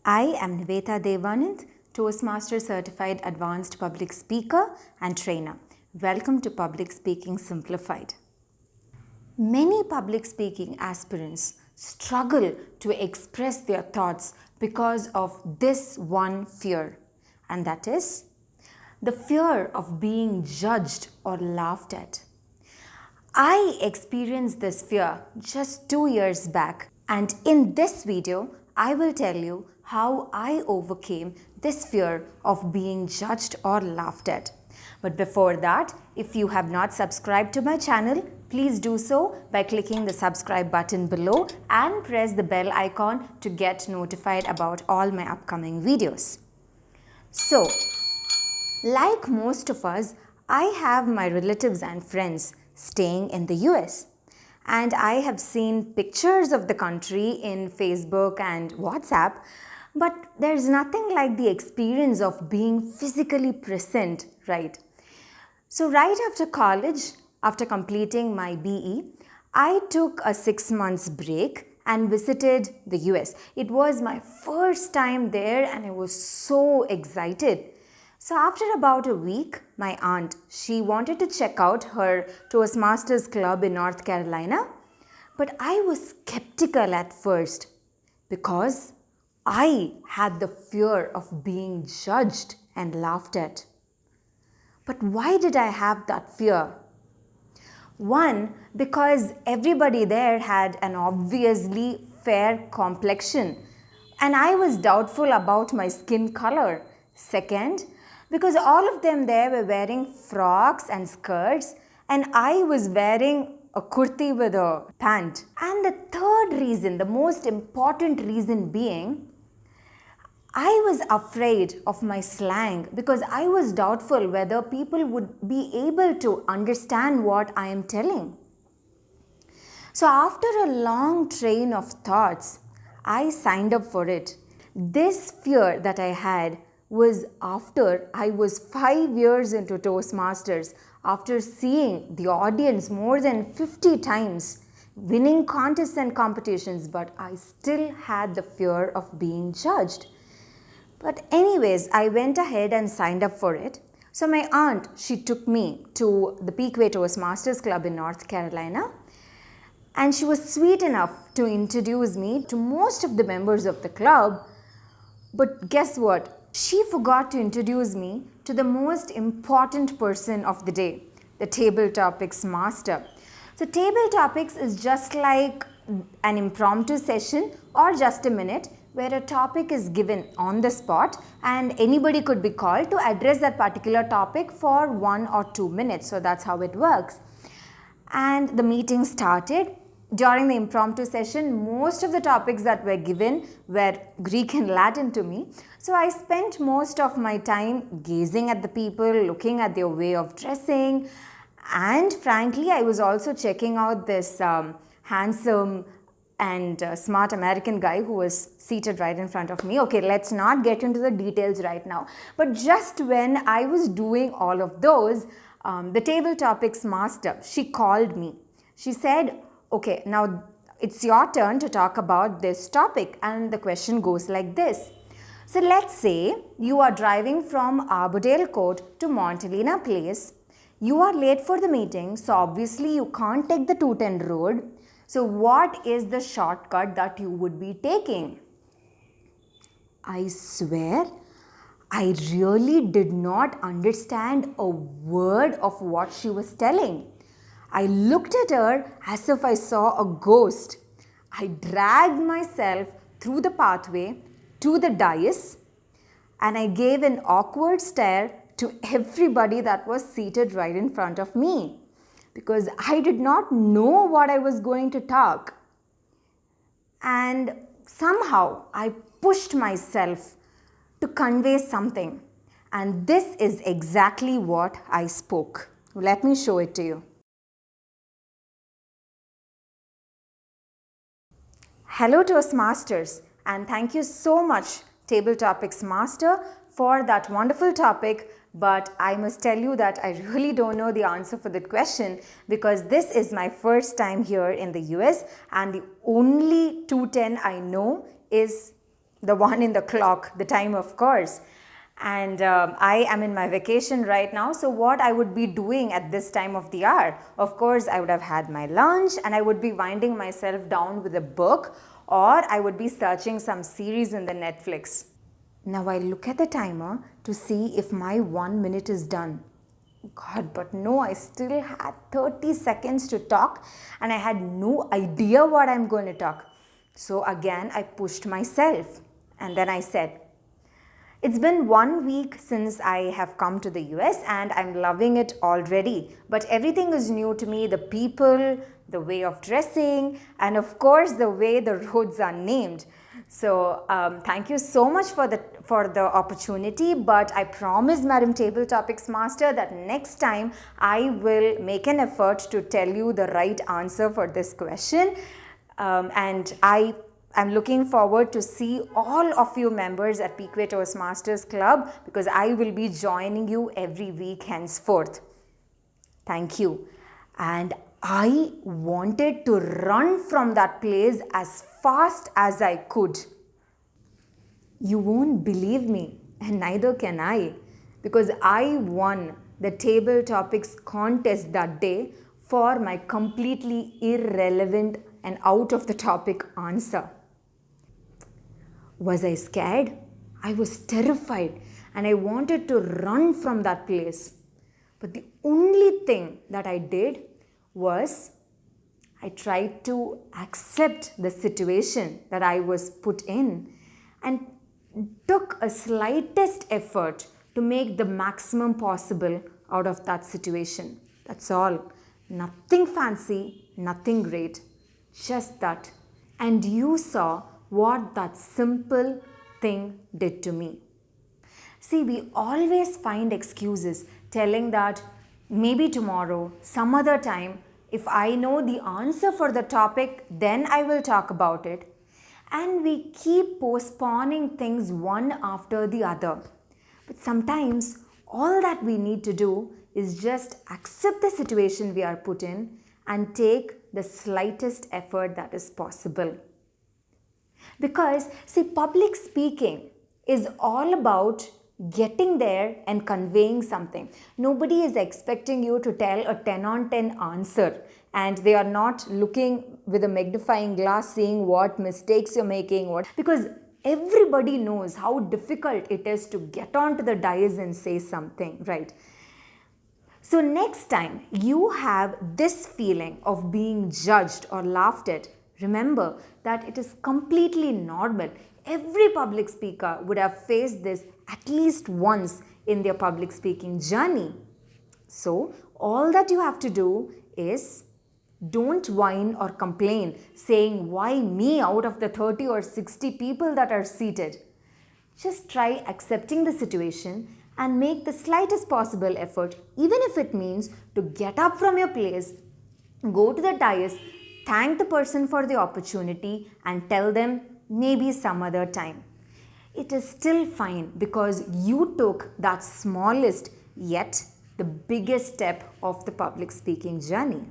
I am Nivetha Devanandh, Toastmaster Certified Advanced Public Speaker and Trainer. Welcome to Public Speaking Simplified. Many public speaking aspirants struggle to express their thoughts because of this one fear, and that is the fear of being judged or laughed at. I experienced this fear just 2 years back, and in this video, I will tell you how I overcame this fear of being judged or laughed at. But before that, if you have not subscribed to my channel, please do so by clicking the subscribe button below and press the bell icon to get notified about all my upcoming videos. So, like most of us, I have my relatives and friends staying in the US. And I have seen pictures of the country in Facebook and WhatsApp, but there's nothing like the experience of being physically present, right? So right after college, after completing my BE, I took a 6 months break and visited the US. It was my first time there and I was so excited. So after about a week, my aunt, she wanted to check out her Toastmasters club in North Carolina, but I was skeptical at first because I had the fear of being judged and laughed at. But why did I have that fear? One, because everybody there had an obviously fair complexion and I was doubtful about my skin color. Second, because all of them there were wearing frocks and skirts and I was wearing a kurti with a pant. And the third reason, the most important reason being, I was afraid of my slang because I was doubtful whether people would be able to understand what I am telling. So after a long train of thoughts, I signed up for it. This fear that I had was after I was 5 years into Toastmasters, after seeing the audience more than 50 times, winning contests and competitions, but I still had the fear of being judged. But anyways, I went ahead and signed up for it. So my aunt, she took me to the Peakway Toastmasters Club in North Carolina. And she was sweet enough to introduce me to most of the members of the club. But guess what? She forgot to introduce me to the most important person of the day, the Table Topics Master. So Table Topics is just like an impromptu session or just a minute where a topic is given on the spot and anybody could be called to address that particular topic for 1 or 2 minutes. So that's how it works. And the meeting started. During the impromptu session, most of the topics that were given were Greek and Latin to me. So I spent most of my time gazing at the people, looking at their way of dressing. And frankly, I was also checking out this handsome and smart American guy who was seated right in front of me. Okay, let's not get into the details right now. But just when I was doing all of those, the Table Topics Master, she called me. She said, okay, now it's your turn to talk about this topic. And the question goes like this. So let's say you are driving from Arbordale Court to Montelina Place. You are late for the meeting, so obviously you can't take the 210 road. So what is the shortcut that you would be taking? I swear, I really did not understand a word of what she was telling. I looked at her as if I saw a ghost. I dragged myself through the pathway to the dais and I gave an awkward stare to everybody that was seated right in front of me because I did not know what I was going to talk. And somehow I pushed myself to convey something. And this is exactly what I spoke. Let me show it to you. Hello Toastmasters, and thank you so much Table Topics Master for that wonderful topic, but I must tell you that I really don't know the answer for that question because this is my first time here in the US and the only 210 I know is the one in the clock, the time of course. And I am in my vacation right now, so what I would be doing at this time of the hour? Of course, I would have had my lunch and I would be winding myself down with a book, or I would be searching some series in the Netflix. Now I look at the timer to see if my 1 minute is done. God, but no, I still had 30 seconds to talk and I had no idea what I'm going to talk. So again, I pushed myself and then I said, it's been 1 week since I have come to the US and I'm loving it already. But everything is new to me, the people, the way of dressing, and of course the way the roads are named. So thank you so much for the opportunity, but I promise Madam Table Topics Master that next time I will make an effort to tell you the right answer for this question. And I'm looking forward to see all of you members at Pequot Toastmasters Club, because I will be joining you every week henceforth. Thank you. And I wanted to run from that place as fast as I could. You won't believe me, and neither can I, because I won the table topics contest that day for my completely irrelevant and out of the topic answer. Was I scared? I was terrified and I wanted to run from that place. But the only thing that I did was I tried to accept the situation that I was put in and took a slightest effort to make the maximum possible out of that situation. That's all. Nothing fancy, nothing great, just that. And you saw what that simple thing did to me. See, we always find excuses telling that maybe tomorrow, some other time, if I know the answer for the topic, then I will talk about it. And we keep postponing things one after the other. But sometimes all that we need to do is just accept the situation we are put in and take the slightest effort that is possible. Because, see, public speaking is all about getting there and conveying something. Nobody is expecting you to tell a 10 on 10 answer, and they are not looking with a magnifying glass seeing what mistakes you're making, because everybody knows how difficult it is to get onto the dais and say something, right? So next time you have this feeling of being judged or laughed at, remember that it is completely normal. Every public speaker would have faced this at least once in their public speaking journey. So all that you have to do is don't whine or complain saying, why me out of the 30 or 60 people that are seated? Just try accepting the situation and make the slightest possible effort, even if it means to get up from your place, go to the dais, thank the person for the opportunity and tell them maybe some other time. It is still fine because you took that smallest yet the biggest step of the public speaking journey.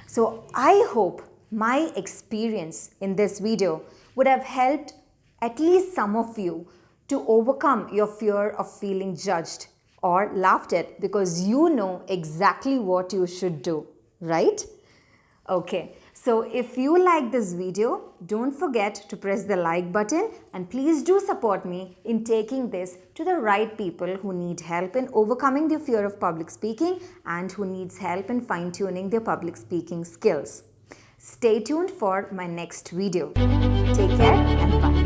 So I hope my experience in this video would have helped at least some of you to overcome your fear of feeling judged or laughed at, because you know exactly what you should do, right? Okay, so if you like this video, don't forget to press the like button, and please do support me in taking this to the right people who need help in overcoming their fear of public speaking and who needs help in fine-tuning their public speaking skills. Stay tuned for my next video. Take care and bye.